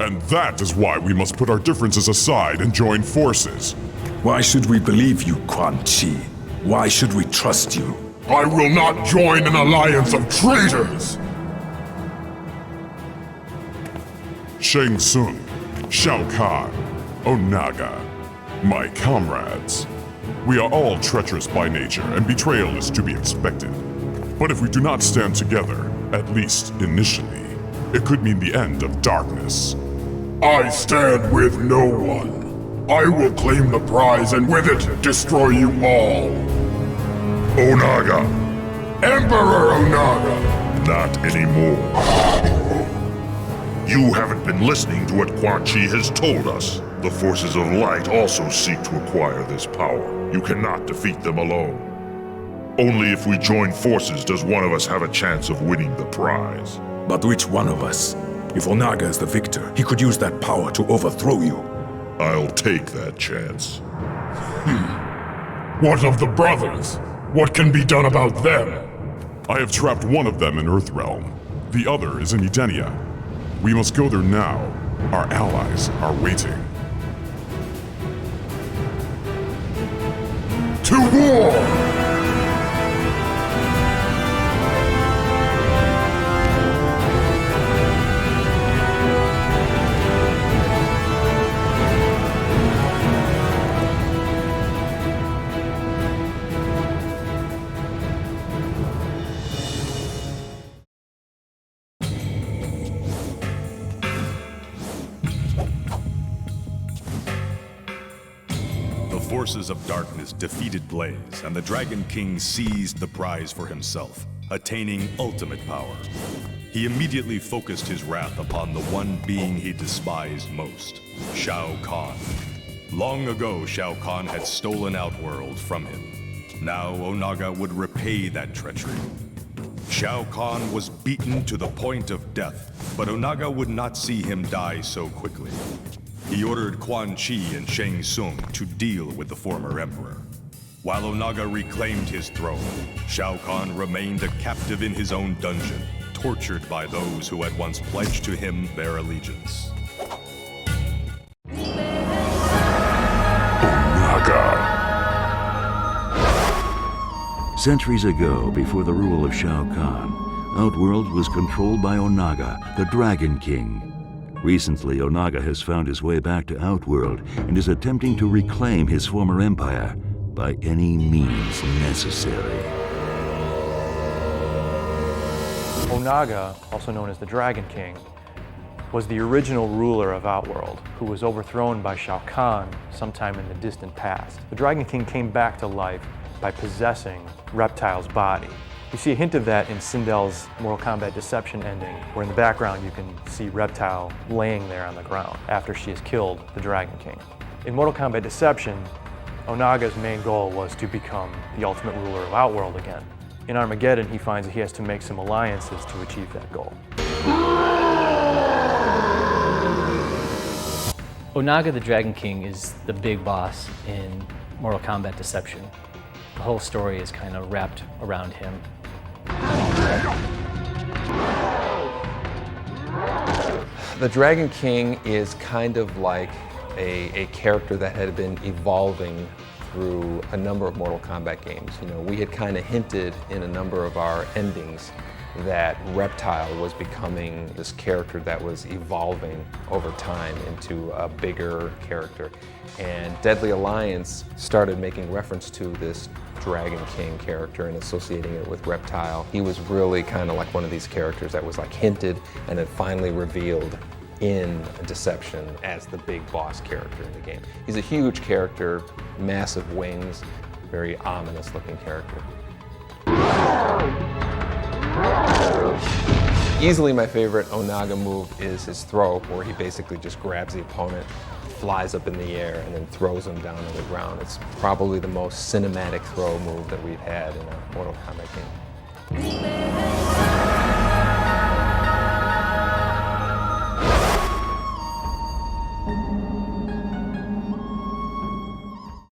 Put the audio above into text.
And that is why we must put our differences aside and join forces. Why should we believe you, Quan Chi? Why should we trust you? I will not join an alliance of traitors! Shang Tsung, Shao Kahn, Onaga, my comrades. We are all treacherous by nature, and betrayal is to be expected. But if we do not stand together, at least initially, it could mean the end of darkness. I stand with no one. I will claim the prize and with it destroy you all. Onaga. Emperor Onaga. Not anymore. You haven't been listening to what Quan Chi has told us. The forces of light also seek to acquire this power. You cannot defeat them alone. Only if we join forces does one of us have a chance of winning the prize. But which one of us? If Onaga is the victor, he could use that power to overthrow you. I'll take that chance. What of the brothers? What can be done about them? I have trapped one of them in Earthrealm. The other is in Edenia. We must go there now. Our allies are waiting. To war! The forces of darkness defeated Blaze, and the Dragon King seized the prize for himself, attaining ultimate power. He immediately focused his wrath upon the one being he despised most, Shao Kahn. Long ago, Shao Kahn had stolen Outworld from him. Now Onaga would repay that treachery. Shao Kahn was beaten to the point of death, but Onaga would not see him die so quickly. He ordered Quan Chi and Shang Tsung to deal with the former emperor. While Onaga reclaimed his throne, Shao Kahn remained a captive in his own dungeon, tortured by those who had once pledged to him their allegiance. Onaga. Centuries ago, before the rule of Shao Kahn, Outworld was controlled by Onaga, the Dragon King. Recently, Onaga has found his way back to Outworld and is attempting to reclaim his former empire by any means necessary. Onaga, also known as the Dragon King, was the original ruler of Outworld, who was overthrown by Shao Kahn sometime in the distant past. The Dragon King came back to life by possessing Reptile's body. You see a hint of that in Sindel's Mortal Kombat Deception ending, where in the background you can see Reptile laying there on the ground after she has killed the Dragon King. In Mortal Kombat Deception, Onaga's main goal was to become the ultimate ruler of Outworld again. In Armageddon, he finds that he has to make some alliances to achieve that goal. Onaga the Dragon King is the big boss in Mortal Kombat Deception. The whole story is kind of wrapped around him. The Dragon King is kind of like a character that had been evolving through a number of Mortal Kombat games. You know, we had kind of hinted in a number of our endings that Reptile was becoming this character that was evolving over time into a bigger character. And Deadly Alliance started making reference to this Dragon King character and associating it with Reptile. He was really kind of like one of these characters that was like hinted and then finally revealed in Deception as the big boss character in the game. He's a huge character, massive wings, very ominous looking character. Easily my favorite Onaga move is his throw, where he basically just grabs the opponent, flies up in the air, and then throws him down on the ground. It's probably the most cinematic throw move that we've had in a Mortal Kombat game.